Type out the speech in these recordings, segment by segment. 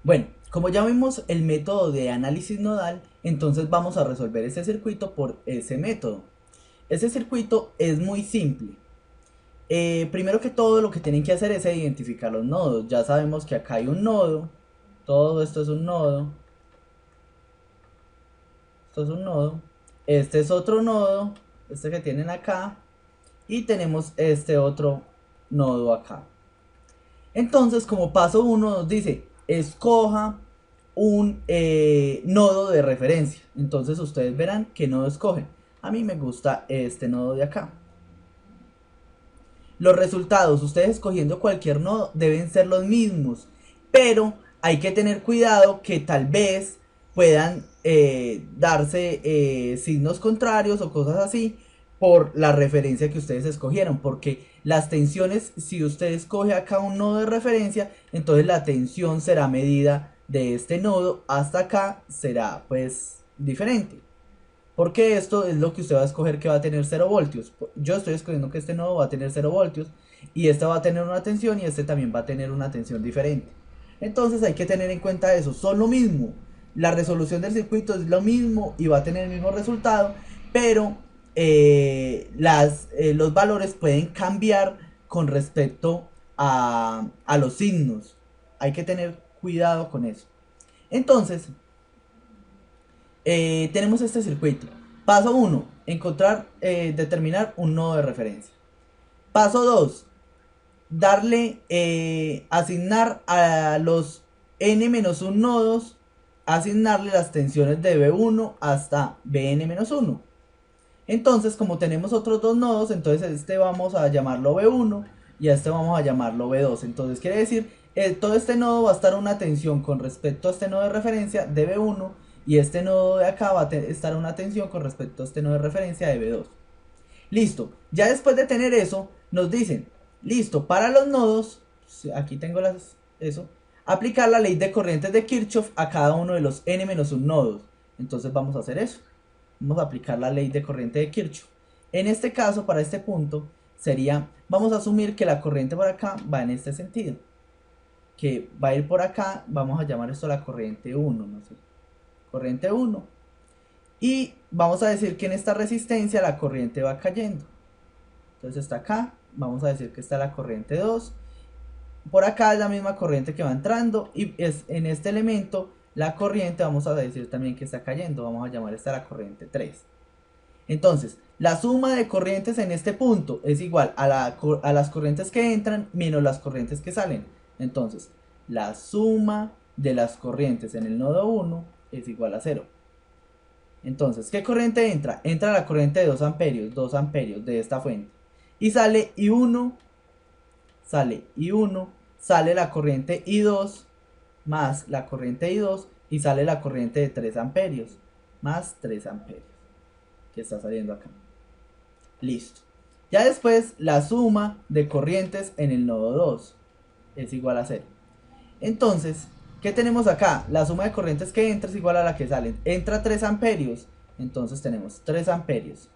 Bueno, como ya vimos el método de análisis nodal, entonces vamos a resolver ese circuito por ese método. Ese circuito es muy simple. Primero que todo, lo que tienen que hacer es identificar los nodos. Ya sabemos que acá hay un nodo, todo esto es un nodo, esto es un nodo, este es otro nodo, este que tienen acá, y tenemos este otro nodo acá. Entonces, como paso uno nos dice, escoja un nodo de referencia. Entonces ustedes verán qué nodo escogen. A mí me gusta este nodo de acá. Los resultados, ustedes escogiendo cualquier nodo, deben ser los mismos. Pero hay que tener cuidado que tal vez puedan darse signos contrarios o cosas así por la referencia que ustedes escogieron. Porque las tensiones, si usted escoge acá un nodo de referencia, entonces la tensión será medida de este nodo hasta acá será pues diferente. Porque esto es lo que usted va a escoger que va a tener 0 voltios. Yo estoy escogiendo que este nodo va a tener 0 voltios. Y este va a tener una tensión y este también va a tener una tensión diferente. Entonces hay que tener en cuenta eso. Son lo mismo. La resolución del circuito es lo mismo y va a tener el mismo resultado. Pero los valores pueden cambiar con respecto a los signos. Hay que tener cuidado con eso. Entonces, tenemos este circuito. Paso uno, encontrar, determinar un nodo de referencia. Paso 2, darle, asignar a los n-1 nodos, asignarle las tensiones de B1 hasta Bn-1. Entonces, como tenemos otros dos nodos, entonces este vamos a llamarlo B1 y a este vamos a llamarlo B2. Entonces quiere decir, todo este nodo va a estar a una tensión con respecto a este nodo de referencia de B1 y este nodo de acá va a estar a una tensión con respecto a este nodo de referencia de B2. Listo, ya después de tener eso, nos dicen, listo, para los nodos, aquí tengo eso, aplicar la ley de corrientes de Kirchhoff a cada uno de los n-1 nodos. Entonces vamos a hacer eso. Vamos a aplicar la ley de corriente de Kirchhoff. En este caso, para este punto, sería, vamos a asumir que la corriente por acá va en este sentido. Que va a ir por acá, vamos a llamar esto la corriente 1, no sé. Corriente 1. Y vamos a decir que en esta resistencia la corriente va cayendo. Entonces está acá, vamos a decir que está la corriente 2. Por acá es la misma corriente que va entrando y es en este elemento la corriente, vamos a decir también que está cayendo, vamos a llamar esta la corriente 3. Entonces, la suma de corrientes en este punto es igual a las corrientes que entran menos las corrientes que salen. Entonces, la suma de las corrientes en el nodo 1 es igual a 0. Entonces, ¿qué corriente entra? Entra la corriente de 2 amperios de esta fuente. Y sale I1, sale la corriente I2 más la corriente I2 y sale la corriente de 3 amperios más 3 amperios que está saliendo acá. Listo. Ya después la suma de corrientes en el nodo 2 es igual a 0. Entonces, ¿qué tenemos acá? La suma de corrientes que entra es igual a la que sale. Entra 3 amperios, entonces tenemos 3 amperios.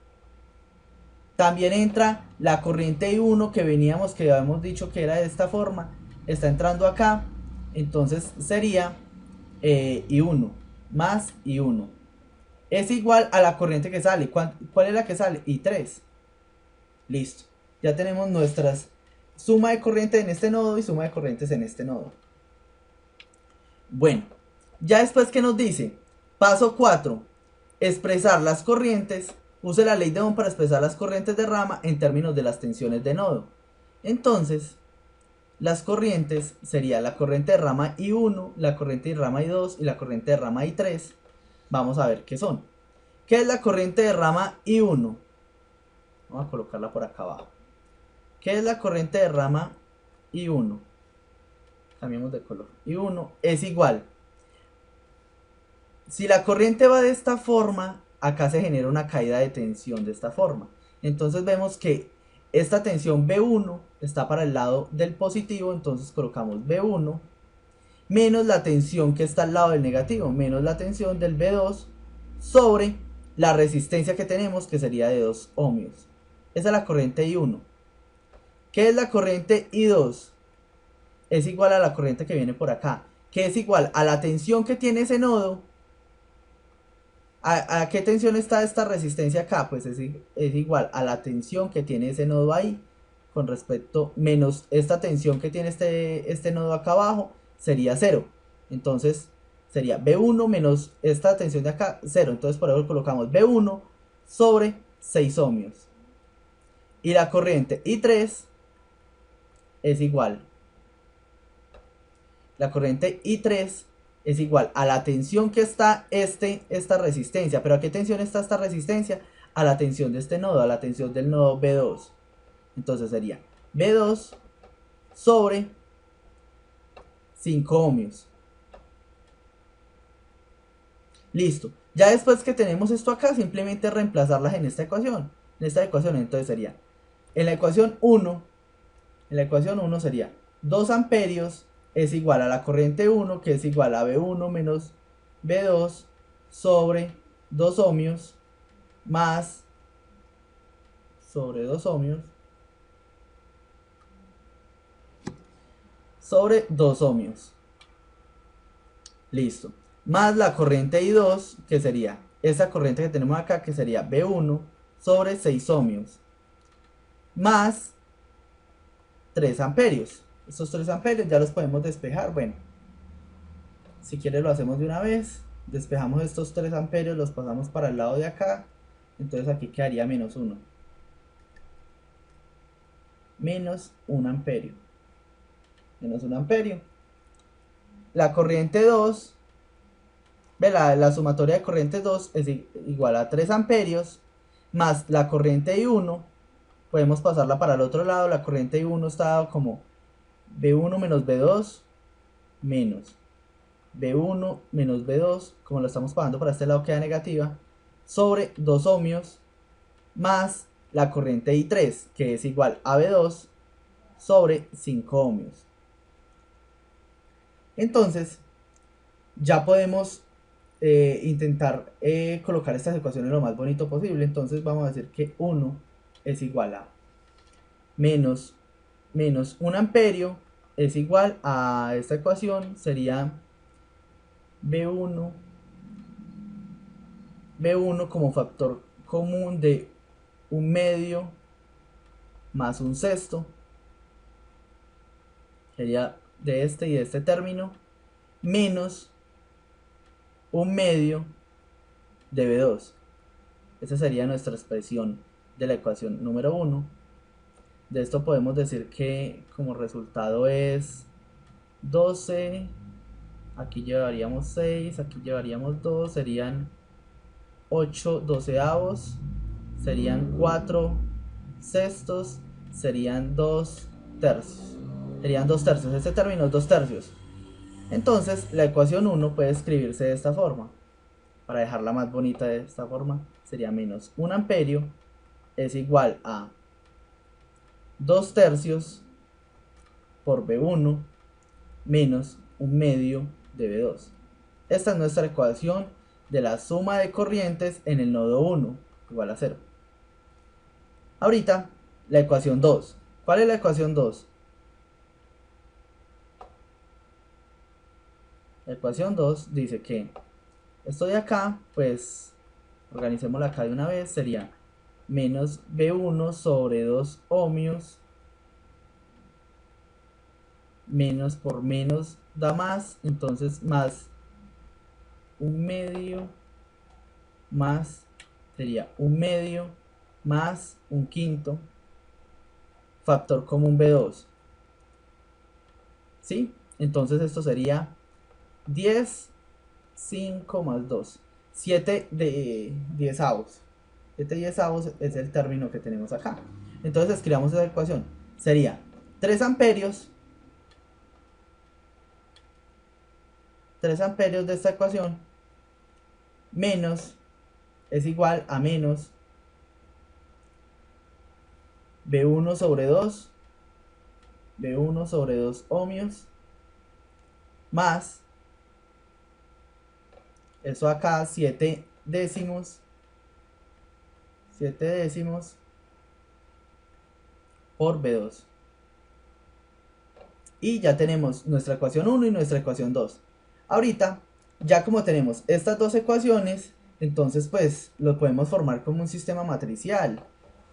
También entra la corriente I1 que veníamos, que habíamos dicho que era de esta forma. Está entrando acá, entonces sería I1 más I1. Es igual a la corriente que sale. ¿Cuál es la que sale? I3. Listo. Ya tenemos nuestras suma de corriente en este nodo y suma de corrientes en este nodo. Bueno, ya después que nos dice, paso 4, expresar las corrientes, use la ley de Ohm para expresar las corrientes de rama en términos de las tensiones de nodo. Entonces, las corrientes sería la corriente de rama I1, la corriente de rama I2 y la corriente de rama I3. Vamos a ver qué son. ¿Qué es la corriente de rama I1? Vamos a colocarla por acá abajo. ¿Qué es la corriente de rama I1? Cambiemos de color. I1 es igual. Si la corriente va de esta forma, acá se genera una caída de tensión de esta forma. Entonces vemos que esta tensión B1 está para el lado del positivo, entonces colocamos B1 menos la tensión que está al lado del negativo, menos la tensión del B2 sobre la resistencia que tenemos, que sería de 2 ohmios. Esa es la corriente I1. ¿Qué es la corriente I2? Es igual a la corriente que viene por acá. que es igual a la tensión que tiene ese nodo. ¿A qué tensión está esta resistencia acá? Pues es igual a la tensión que tiene ese nodo ahí con respecto menos esta tensión que tiene este nodo acá abajo sería 0. Entonces sería B1 menos esta tensión de acá 0. Entonces por eso colocamos B1 sobre 6 ohmios. Y la corriente I3 es igual. La corriente I3 es igual a la tensión que está esta resistencia. ¿Pero a qué tensión está esta resistencia? A la tensión de este nodo, a la tensión del nodo B2. Entonces sería B2 sobre 5 ohmios. Listo. Ya después que tenemos esto acá, simplemente reemplazarlas en esta ecuación. En esta ecuación, entonces sería, en la ecuación 1 sería 2 amperios es igual a la corriente 1, que es igual a B1 menos B2 sobre 2 ohmios más sobre 2 ohmios sobre 2 ohmios. Listo. Más la corriente I2, que sería esa corriente que tenemos acá, que sería B1 sobre 6 ohmios. Más 3 amperios. Estos 3 amperios ya los podemos despejar. Bueno, si quieres lo hacemos de una vez. Despejamos estos 3 amperios, los pasamos para el lado de acá. Entonces aquí quedaría menos 1. Menos 1 amperio. Menos 1 amperio. La corriente 2, la sumatoria de corrientes 2 es igual a 3 amperios. Más la corriente I1. Podemos pasarla para el otro lado. La corriente I1 está como B1 menos B2 menos B1 menos B2, como lo estamos pasando para este lado queda negativa, sobre 2 ohmios más la corriente I3, que es igual a B2 sobre 5 ohmios. Entonces, ya podemos intentar colocar estas ecuaciones lo más bonito posible. Entonces vamos a decir que 1 es igual a menos 1 amperio es igual a esta ecuación, sería B1 como factor común de 1/2 más 1/6, sería de este y de este término, menos 1/2 de B2. Esa sería nuestra expresión de la ecuación número 1. De esto podemos decir que como resultado es 12, aquí llevaríamos 6, aquí llevaríamos 2, serían 8 doceavos, serían 4 sextos, serían 2 tercios. Serían 2 tercios, este término es 2 tercios. Entonces la ecuación 1 puede escribirse de esta forma. Para dejarla más bonita de esta forma, sería menos 1 amperio es igual a 2 tercios por B1 menos 1/2 de B2. Esta es nuestra ecuación de la suma de corrientes en el nodo 1, igual a 0. Ahorita, la ecuación 2. ¿Cuál es la ecuación 2? La ecuación 2 dice que esto de acá, pues, organicémosla acá de una vez, sería menos B1 sobre 2 ohmios, menos por menos da más, entonces más 1/2 más, sería 1/2 más 1/5 factor común B2. ¿Sí? Entonces esto sería 10, 5 más 2. 7 de 10 avos. 7 10 avos es el término que tenemos acá. Entonces escribamos esa ecuación. Sería 3 amperios. 3 amperios de esta ecuación. Menos es igual a menos B1 sobre 2. B1 sobre 2 ohmios. Más eso acá 7 décimos. 7 décimos por B2. Y ya tenemos nuestra ecuación 1 y nuestra ecuación 2. Ahorita, ya como tenemos estas dos ecuaciones, entonces pues lo podemos formar como un sistema matricial.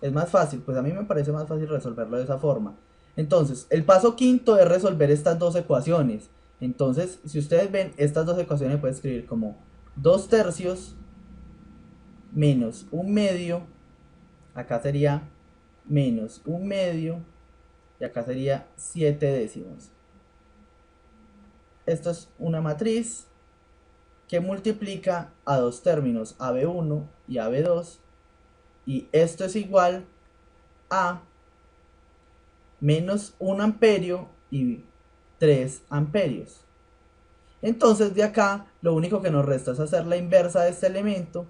Es más fácil, pues a mí me parece más fácil resolverlo de esa forma. Entonces, el paso quinto es resolver estas dos ecuaciones. Entonces, si ustedes ven, estas dos ecuaciones pueden escribir como 2 tercios menos 1 medio. Acá sería menos 1 medio. Y acá sería 7 décimos. Esto es una matriz que multiplica a dos términos, AB1 y AB2. Y esto es igual a menos 1 amperio y 3 amperios. Entonces de acá lo único que nos resta es hacer la inversa de este elemento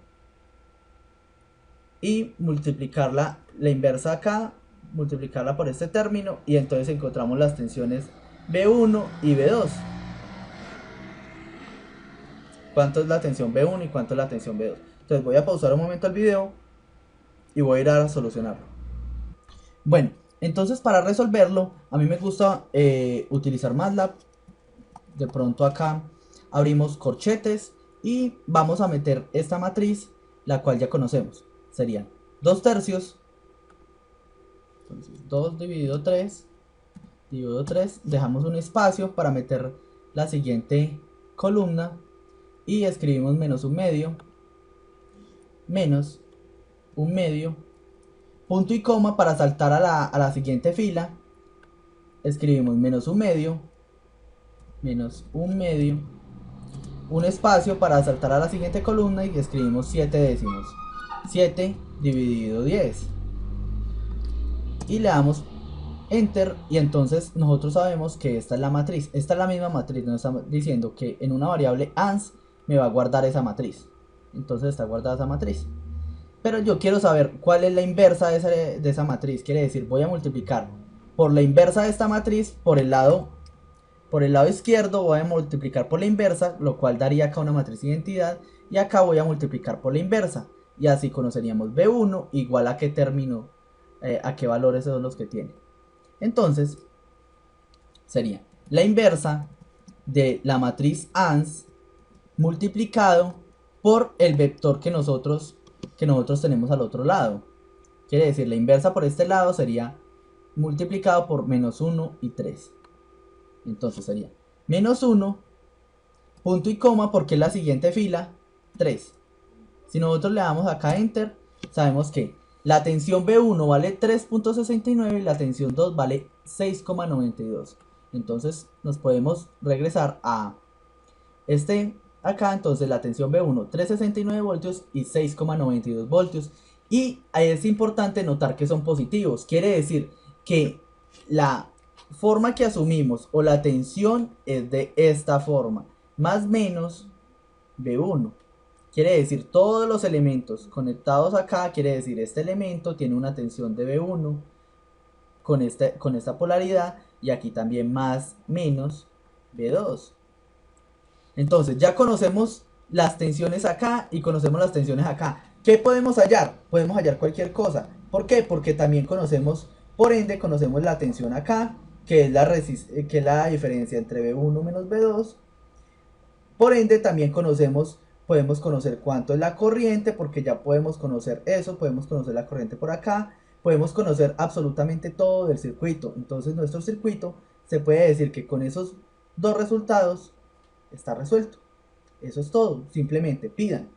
y multiplicarla, la inversa acá, multiplicarla por este término, y entonces encontramos las tensiones B1 y B2. ¿Cuánto es la tensión B1 y cuánto es la tensión B2? Entonces voy a pausar un momento el video y voy a ir a solucionarlo. Bueno, entonces para resolverlo, a mí me gusta utilizar MATLAB. De pronto acá abrimos corchetes y vamos a meter esta matriz, la cual ya conocemos. Serían 2 tercios. Entonces 2 dividido 3, dejamos un espacio para meter la siguiente columna y escribimos menos 1 medio, menos 1 medio, punto y coma para saltar a la siguiente fila, escribimos menos 1 medio, menos 1 medio, un espacio para saltar a la siguiente columna y escribimos 7 décimos, 7 dividido 10, y le damos enter, y entonces nosotros sabemos que esta es la matriz. Esta es la misma matriz, nos está diciendo que en una variable ans me va a guardar esa matriz. Entonces está guardada esa matriz. Pero yo quiero saber cuál es la inversa de esa matriz. Quiere decir, voy a multiplicar por la inversa de esta matriz por el lado izquierdo. Voy a multiplicar por la inversa, lo cual daría acá una matriz de identidad. Y acá voy a multiplicar por la inversa. Y así conoceríamos B1 igual a qué término, a qué valores son los que tiene. Entonces, sería la inversa de la matriz ans multiplicado por el vector que nosotros tenemos al otro lado. Quiere decir, la inversa por este lado sería multiplicado por menos 1 y 3. Entonces sería menos 1, punto y coma, porque es la siguiente fila, 3. Si nosotros le damos acá enter, sabemos que la tensión B1 vale 3.69 y la tensión 2 vale 6,92. Entonces nos podemos regresar a acá. Entonces la tensión B1 369 voltios y 6,92 voltios. Y es importante notar que son positivos. Quiere decir que la forma que asumimos o la tensión es de esta forma, más menos B1. Quiere decir, todos los elementos conectados acá, quiere decir, este elemento tiene una tensión de B1 con esta polaridad, y aquí también más menos B2. Entonces ya conocemos las tensiones acá y conocemos las tensiones acá. ¿Qué podemos hallar? Podemos hallar cualquier cosa. ¿Por qué? Porque también conocemos, por ende, conocemos la tensión acá, que es la diferencia entre B1 menos B2. Por ende, también podemos conocer cuánto es la corriente, porque ya podemos conocer eso, podemos conocer la corriente por acá, podemos conocer absolutamente todo del circuito. Entonces nuestro circuito se puede decir que con esos dos resultados está resuelto. Eso es todo, simplemente pidan.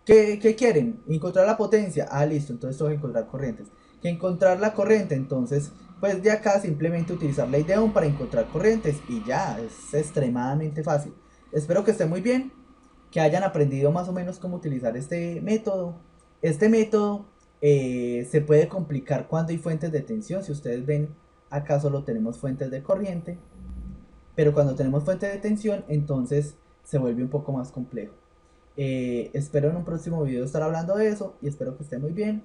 ¿Qué quieren? ¿Encontrar la potencia? Ah, listo, entonces tengo que encontrar corrientes. ¿Que encontrar la corriente? Entonces, pues de acá simplemente utilizar la IDEON para encontrar corrientes y ya, es extremadamente fácil. Espero que esté muy bien, que hayan aprendido más o menos cómo utilizar este método. Este método se puede complicar cuando hay fuentes de tensión. Si ustedes ven, acá solo tenemos fuentes de corriente, pero cuando tenemos fuente de tensión, entonces se vuelve un poco más complejo. Espero en un próximo video estar hablando de eso, y espero que esté muy bien,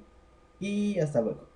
y hasta luego.